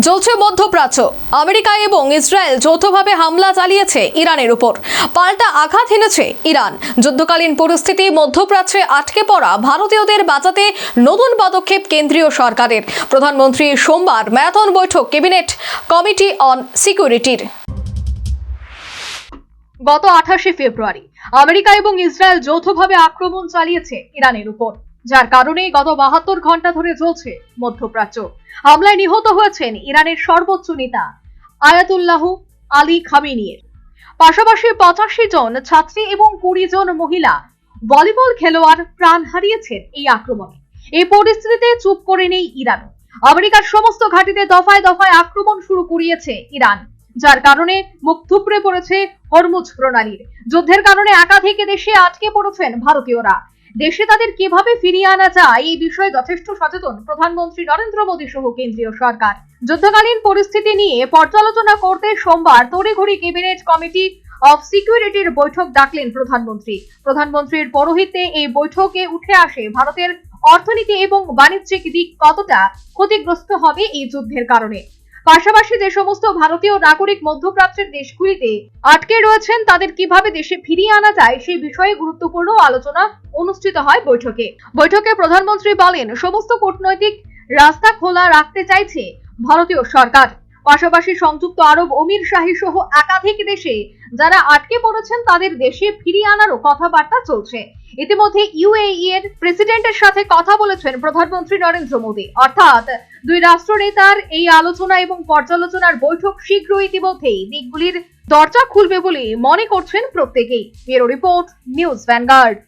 চলছে মধ্যপ্রাচ্য। আমেরিকা এবং ইসরায়েল যৌথভাবে হামলা চালিয়েছে ইরানের উপর। পাল্টা আঘাত হেনেছে ইরান। যুদ্ধকালীন পরিস্থিতি মধ্যপ্রাচ্যে আটকে পড়া ভারতীয়দের বাঁচাতে নতুন পদক্ষেপ কেন্দ্রীয় সরকারের। প্রধানমন্ত্রী সোমবার ম্যারাথন বৈঠক ক্যাবিনেট কমিটি অন সিকিউরিটির। গত 28শে ফেব্রুয়ারি আমেরিকা এবং ইসরায়েল যৌথভাবে আক্রমণ চালিয়েছে ইরানের উপর, যার কারণে গত 72 ঘন্টা ধরে চলছে মধ্যপ্রাচ্য। হামলায় নিহত হয়েছেন ইরানের সর্বোচ্চ নেতা আয়াতুল্লাহ আলী খামেনির পাশাপাশি 85 জন ছাত্রী এবং 20 জন মহিলা ভলিবল খেলোয়াড় প্রাণ হারিয়েছেন এই আক্রমণে। এই পরিস্থিতিতে চুপ করে নেই ইরান। আমেরিকার সমস্ত ঘাঁটিতে দফায় দফায় আক্রমণ শুরু করিয়েছে ইরান, যার কারণে মুখ থুবড়ে পড়েছে হরমুজ প্রণালীর। যুদ্ধের কারণে একাধিক দেশে আটকে পড়েছেন ভারতীয়রা। দেশে তাদের কিভাবে ফিরিয়ে আনা যায় এই বিষয়ে যথেষ্ট সচেতন প্রধানমন্ত্রী নরেন্দ্র মোদী সহ কেন্দ্রীয় সরকার। যুদ্ধকালীন পরিস্থিতি নিয়ে পর্যালোচনা করতে সোমবার তড়িঘড়ি ক্যাবিনেট কমিটি অফ সিকিউরিটির বৈঠক ডাকলেন প্রধানমন্ত্রী। প্রধানমন্ত্রীর পৌরোহিত্যে এই বৈঠকে উঠে আসে ভারতের অর্থনীতি এবং বাণিজ্যিক দিক কতটা ক্ষতিগ্রস্ত হবে এই যুদ্ধের কারণে। পাশাপাশি যে সমস্ত ভারতীয় নাগরিক মধ্যপ্রাচ্যের দেশগুলিতে আটকে রয়েছেন তাদের কিভাবে দেশে ফিরিয়ে আনা যায় সেই বিষয়ে গুরুত্বপূর্ণ আলোচনা অনুষ্ঠিত হয় বৈঠকে প্রধানমন্ত্রী বলেন, সমস্ত কূটনৈতিক রাস্তা খোলা রাখতে চাইছে ভারতীয় সরকার। পাশাপাশি সংযুক্ত আরব অমির শাহী সহ একাধিক দেশে যারা আটকে পড়েছেন তাদের দেশে ফিরিয়ে আনারও কথাবার্তা চলছে। ইতিমধ্যে ইউএই এর প্রেসিডেন্টের সাথে কথা বলেছেন প্রধানমন্ত্রী নরেন্দ্র মোদী। অর্থাৎ দুই রাষ্ট্র নেতার এই আলোচনা এবং পর্যালোচনার বৈঠক শীঘ্রই ইতিমধ্যেই দিকগুলির দরজা খুলবে বলে মনে করছেন প্রত্যেকেই। Bureau report, news vanguard.